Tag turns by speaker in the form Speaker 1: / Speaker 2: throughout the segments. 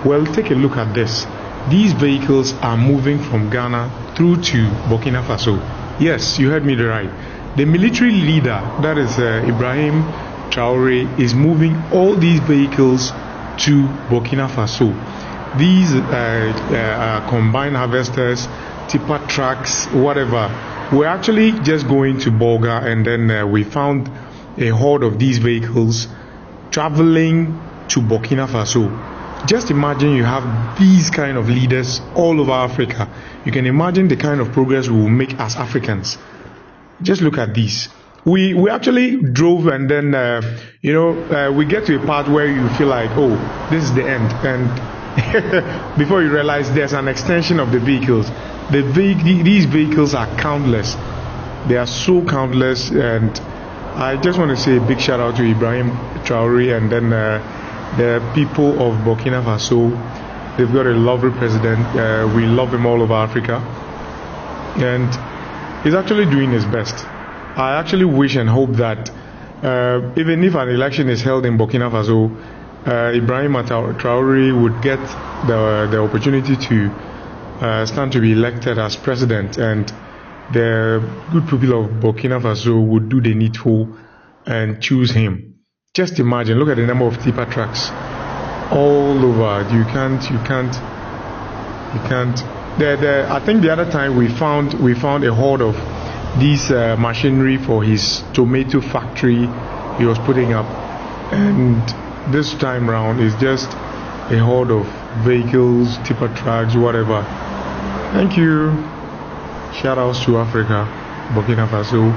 Speaker 1: Well, take a look at this. These vehicles are moving from Ghana through to Burkina Faso. Yes, you heard me right. The military leader, that is Ibrahim Traore, is moving all these vehicles to Burkina Faso. These combined harvesters, tipper trucks, whatever. We're actually just going to Bolga, and then we found a horde of these vehicles traveling to Burkina Faso. Just imagine you have these kind of leaders all over Africa. You can imagine the kind of progress we will make as Africans. Just look at these. We actually drove, and then we get to a part where you feel like, oh, this is the end, and before you realize there's an extension of the vehicles. These vehicles are countless. They are so countless, and I just want to say a big shout out to Ibrahim Traore, and then the people of Burkina Faso. They've got a lovely president. We love him all over Africa, and he's actually doing his best. I actually wish and hope that even if an election is held in Burkina Faso, Ibrahim Traore would get the opportunity to stand to be elected as president, and the good people of Burkina Faso would do the needful and choose him. Just imagine, look at the number of tipper trucks all over. You can't. I think the other time we found a horde of this machinery for his tomato factory he was putting up, and this time round is just a horde of vehicles, tipper trucks, whatever. Thank you. Shout outs to Africa, Burkina Faso,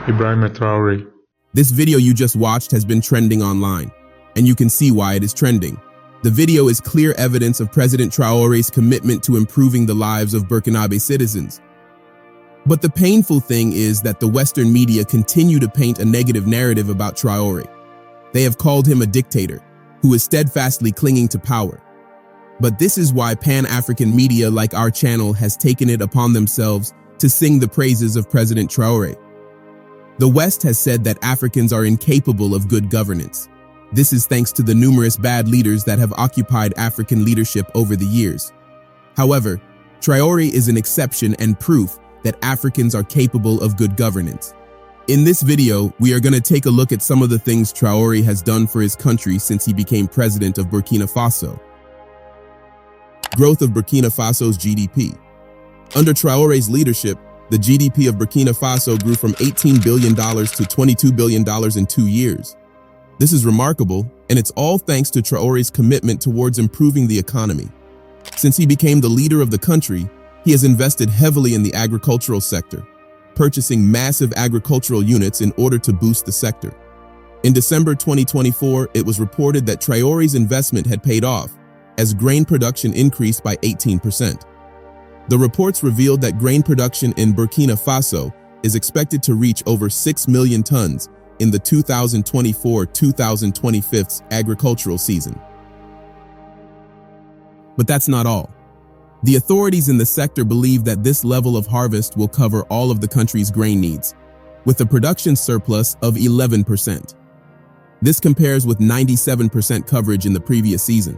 Speaker 1: Ibrahim Traore.
Speaker 2: This video you just watched has been trending online, and you can see why it is trending. The video is clear evidence of President Traore's commitment to improving the lives of Burkinabe citizens. But the painful thing is that the Western media continue to paint a negative narrative about Traore. They have called him a dictator, who is steadfastly clinging to power. But this is why Pan-African media like our channel has taken it upon themselves to sing the praises of President Traore. The West has said that Africans are incapable of good governance. This is thanks to the numerous bad leaders that have occupied African leadership over the years. However, Traore is an exception and proof that Africans are capable of good governance. In this video, we are going to take a look at some of the things Traore has done for his country since he became president of Burkina Faso. Growth of Burkina Faso's GDP. Under Traore's leadership, the GDP of Burkina Faso grew from $18 billion to $22 billion in 2 years. This is remarkable, and it's all thanks to Traore's commitment towards improving the economy. Since he became the leader of the country, he has invested heavily in the agricultural sector, purchasing massive agricultural units in order to boost the sector. In December 2024, it was reported that Traore's investment had paid off, as grain production increased by 18%. The reports revealed that grain production in Burkina Faso is expected to reach over 6 million tons in the 2024-2025 agricultural season. But that's not all. The authorities in the sector believe that this level of harvest will cover all of the country's grain needs, with a production surplus of 11%. This compares with 97% coverage in the previous season.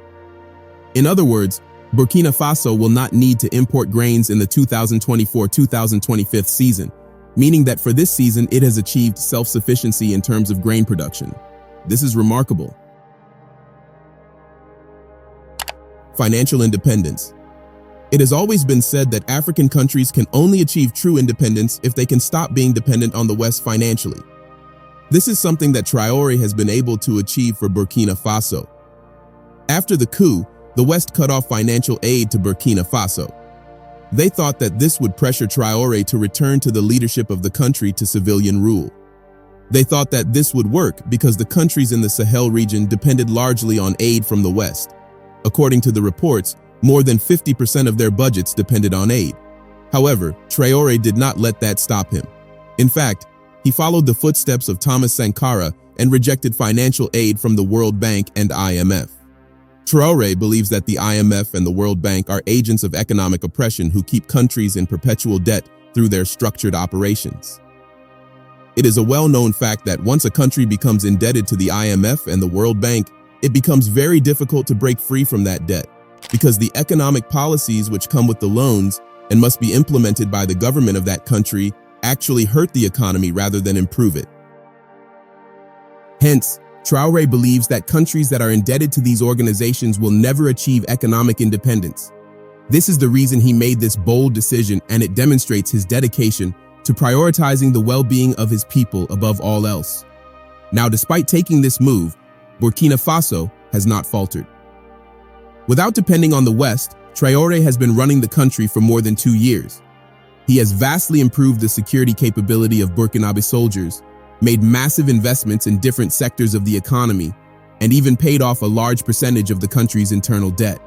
Speaker 2: In other words, Burkina Faso will not need to import grains in the 2024-2025 season, meaning that for this season it has achieved self-sufficiency in terms of grain production. This is remarkable. Financial independence. It has always been said that African countries can only achieve true independence if they can stop being dependent on the West financially. This is something that Traore has been able to achieve for Burkina Faso. After the coup, the West cut off financial aid to Burkina Faso. They thought that this would pressure Traore to return to the leadership of the country to civilian rule. They thought that this would work because the countries in the Sahel region depended largely on aid from the West. According to the reports, more than 50% of their budgets depended on aid. However, Traore did not let that stop him. In fact, he followed the footsteps of Thomas Sankara and rejected financial aid from the World Bank and IMF. Traore believes that the IMF and the World Bank are agents of economic oppression who keep countries in perpetual debt through their structured operations. It is a well-known fact that once a country becomes indebted to the IMF and the World Bank, it becomes very difficult to break free from that debt. because the economic policies which come with the loans and must be implemented by the government of that country actually hurt the economy rather than improve it. Hence, Traore believes that countries that are indebted to these organizations will never achieve economic independence. This is the reason he made this bold decision, and it demonstrates his dedication to prioritizing the well-being of his people above all else. Now, despite taking this move, Burkina Faso has not faltered. Without depending on the West, Traore has been running the country for more than 2 years. He has vastly improved the security capability of Burkinabe soldiers, made massive investments in different sectors of the economy, and even paid off a large percentage of the country's internal debt.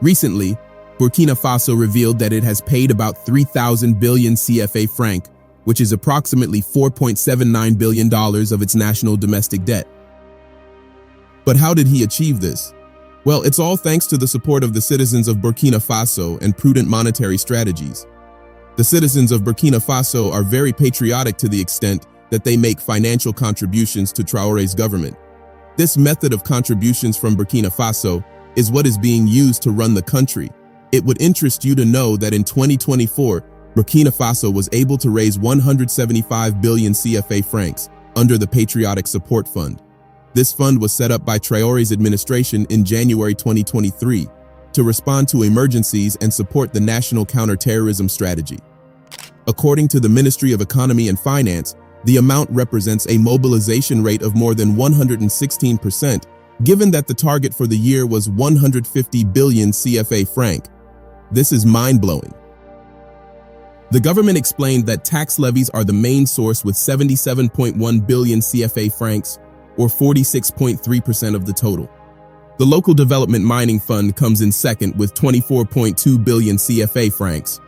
Speaker 2: Recently, Burkina Faso revealed that it has paid about 3,000 billion CFA franc, which is approximately $4.79 billion of its national domestic debt. But how did he achieve this? Well, it's all thanks to the support of the citizens of Burkina Faso and prudent monetary strategies. The citizens of Burkina Faso are very patriotic to the extent that they make financial contributions to Traore's government. This method of contributions from Burkina Faso is what is being used to run the country. It would interest you to know that in 2024, Burkina Faso was able to raise 175 billion CFA francs under the Patriotic Support Fund. This fund was set up by Traore's administration in January 2023 to respond to emergencies and support the national counterterrorism strategy. According to the Ministry of Economy and Finance, the amount represents a mobilization rate of more than 116%, given that the target for the year was 150 billion CFA franc. This is mind-blowing. The government explained that tax levies are the main source with 77.1 billion CFA francs, or 46.3% of the total. The Local Development Mining Fund comes in second with 24.2 billion CFA francs,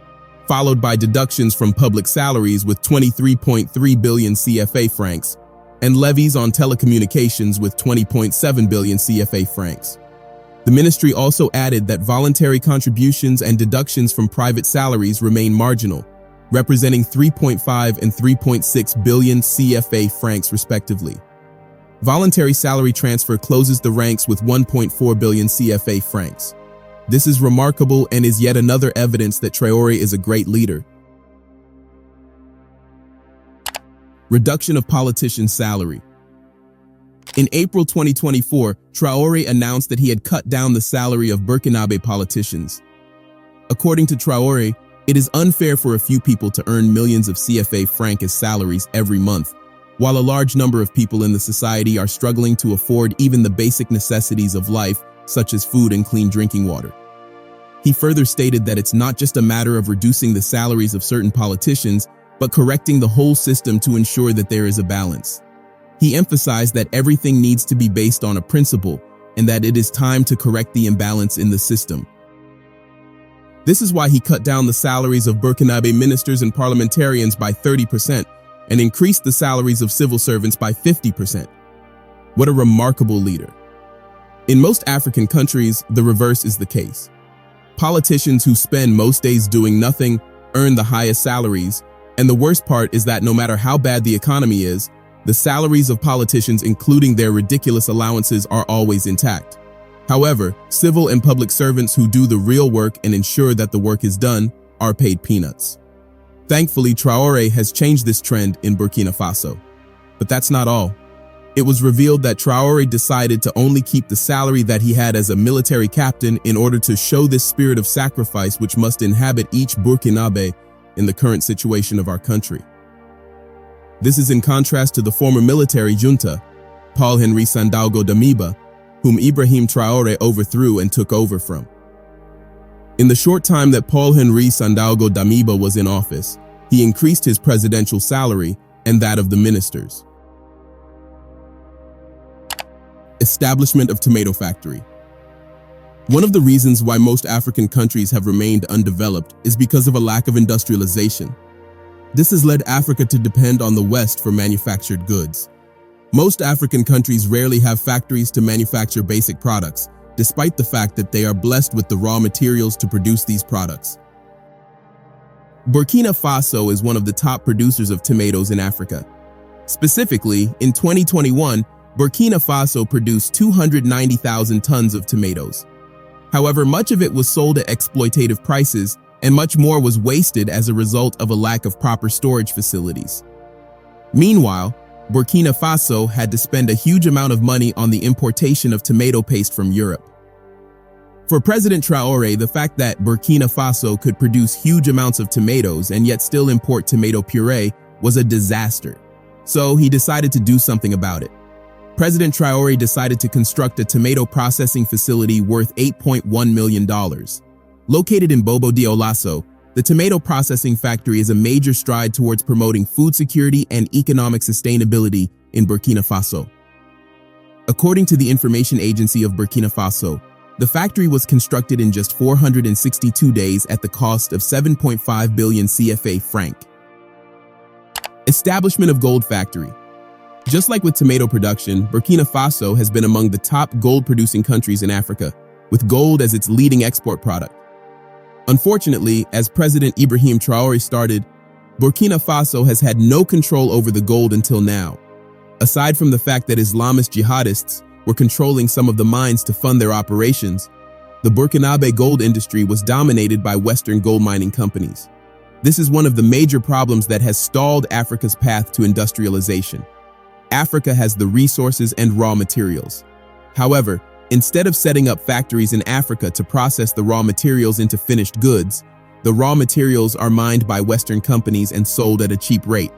Speaker 2: followed by deductions from public salaries with 23.3 billion CFA francs, and levies on telecommunications with 20.7 billion CFA francs. The ministry also added that voluntary contributions and deductions from private salaries remain marginal, representing 3.5 and 3.6 billion CFA francs respectively. Voluntary salary transfer closes the ranks with 1.4 billion CFA francs. This is remarkable and is yet another evidence that Traore is a great leader. Reduction of politicians' salary. In April 2024, Traore announced that he had cut down the salary of Burkinabe politicians. According to Traore, it is unfair for a few people to earn millions of CFA franc as salaries every month, while a large number of people in the society are struggling to afford even the basic necessities of life, such as food and clean drinking water. He further stated that it's not just a matter of reducing the salaries of certain politicians, but correcting the whole system to ensure that there is a balance. He emphasized that everything needs to be based on a principle, and that it is time to correct the imbalance in the system. This is why he cut down the salaries of Burkinabe ministers and parliamentarians by 30%, and increased the salaries of civil servants by 50%. What a remarkable leader. In most African countries, the reverse is the case. Politicians who spend most days doing nothing earn the highest salaries, and the worst part is that no matter how bad the economy is, the salaries of politicians, including their ridiculous allowances, are always intact. However, civil and public servants who do the real work and ensure that the work is done are paid peanuts. Thankfully, Traore has changed this trend in Burkina Faso. But that's not all. It was revealed that Traore decided to only keep the salary that he had as a military captain in order to show this spirit of sacrifice which must inhabit each Burkinabe in the current situation of our country. This is in contrast to the former military junta, Paul-Henri Sandaogo Damiba, whom Ibrahim Traore overthrew and took over from. In the short time that Paul-Henri Sandaogo Damiba was in office, he increased his presidential salary and that of the ministers. Establishment of tomato factory. One of the reasons why most African countries have remained undeveloped is because of a lack of industrialization. This has led Africa to depend on the West for manufactured goods. Most African countries rarely have factories to manufacture basic products, despite the fact that they are blessed with the raw materials to produce these products. Burkina Faso is one of the top producers of tomatoes in Africa. Specifically, in 2021, Burkina Faso produced 290,000 tons of tomatoes. However, much of it was sold at exploitative prices, and much more was wasted as a result of a lack of proper storage facilities. Meanwhile, Burkina Faso had to spend a huge amount of money on the importation of tomato paste from Europe. For President Traore, the fact that Burkina Faso could produce huge amounts of tomatoes and yet still import tomato puree was a disaster. So he decided to do something about it. President Traore decided to construct a tomato processing facility worth $8.1 million. Located in Bobo Dioulasso, the tomato processing factory is a major stride towards promoting food security and economic sustainability in Burkina Faso. According to the information agency of Burkina Faso, the factory was constructed in just 462 days at the cost of 7.5 billion CFA franc. Establishment of gold factory. Just like with tomato production, Burkina Faso has been among the top gold-producing countries in Africa, with gold as its leading export product. Unfortunately, as President Ibrahim Traore started, Burkina Faso has had no control over the gold until now. Aside from the fact that Islamist jihadists were controlling some of the mines to fund their operations, the Burkinabe gold industry was dominated by Western gold mining companies. This is one of the major problems that has stalled Africa's path to industrialization. Africa has the resources and raw materials. However, instead of setting up factories in Africa to process the raw materials into finished goods, the raw materials are mined by Western companies and sold at a cheap rate.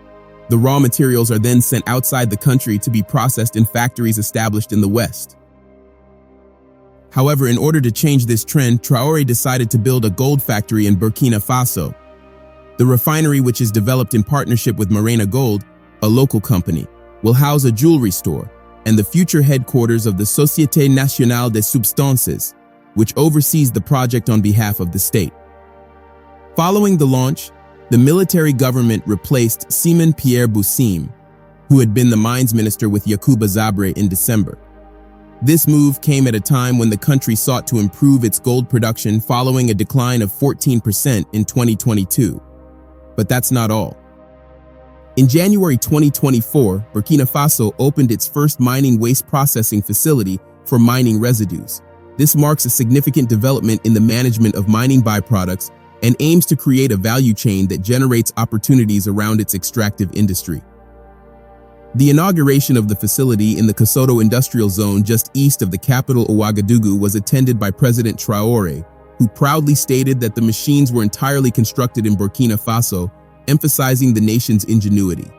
Speaker 2: The raw materials are then sent outside the country to be processed in factories established in the West. However, in order to change this trend, Traore decided to build a gold factory in Burkina Faso. The refinery, which is developed in partnership with Morena Gold, a local company, will house a jewelry store and the future headquarters of the Société Nationale des Substances, which oversees the project on behalf of the state. Following the launch, the military government replaced Simon Pierre Boussim, who had been the mines minister with Yakuba Zabre in December. This move came at a time when the country sought to improve its gold production following a decline of 14% in 2022. But that's not all. In January 2024, Burkina Faso opened its first mining waste processing facility for mining residues. This marks a significant development in the management of mining byproducts and aims to create a value chain that generates opportunities around its extractive industry. The inauguration of the facility in the Kosoto Industrial Zone just east of the capital Ouagadougou was attended by President Traore, who proudly stated that the machines were entirely constructed in Burkina Faso, emphasizing the nation's ingenuity.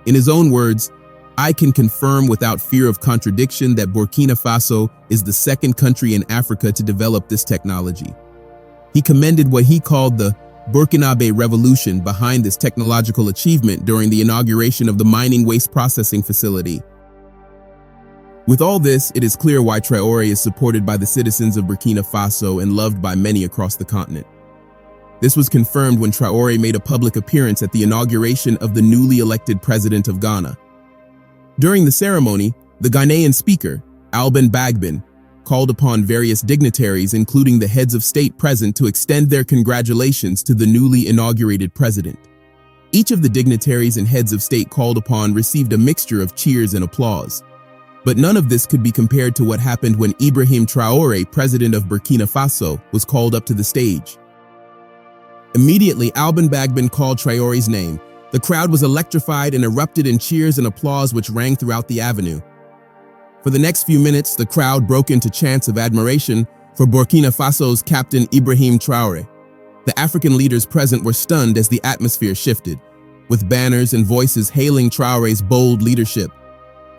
Speaker 2: In his own words, "I can confirm without fear of contradiction that Burkina Faso is the second country in Africa to develop this technology." He commended what he called the Burkinabe revolution behind this technological achievement during the inauguration of the mining waste processing facility. With all this, it is clear why Traore is supported by the citizens of Burkina Faso and loved by many across the continent. This was confirmed when Traore made a public appearance at the inauguration of the newly elected president of Ghana. During the ceremony, the Ghanaian speaker, Alban Bagbin, called upon various dignitaries, including the heads of state present, to extend their congratulations to the newly inaugurated president. Each of the dignitaries and heads of state called upon received a mixture of cheers and applause. But none of this could be compared to what happened when Ibrahim Traore, president of Burkina Faso, was called up to the stage. Immediately, Alban Bagbin called Traore's name. The crowd was electrified and erupted in cheers and applause which rang throughout the avenue. For the next few minutes, the crowd broke into chants of admiration for Burkina Faso's captain Ibrahim Traore. The African leaders present were stunned as the atmosphere shifted, with banners and voices hailing Traore's bold leadership.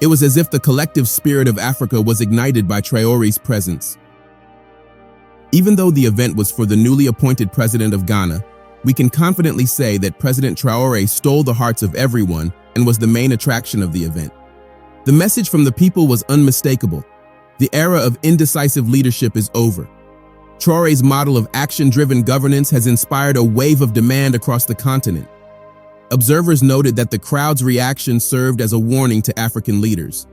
Speaker 2: It was as if the collective spirit of Africa was ignited by Traore's presence. Even though the event was for the newly appointed president of Ghana, we can confidently say that President Traore stole the hearts of everyone and was the main attraction of the event. The message from the people was unmistakable. The era of indecisive leadership is over. Traore's model of action-driven governance has inspired a wave of demand across the continent. Observers noted that the crowd's reaction served as a warning to African leaders.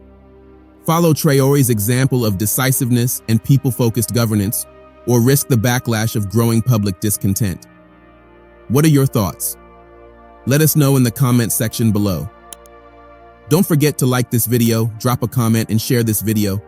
Speaker 2: Follow Traore's example of decisiveness and people-focused governance, or risk the backlash of growing public discontent. What are your thoughts? Let us know in the comment section below. Don't forget to like this video, drop a comment, and share this video.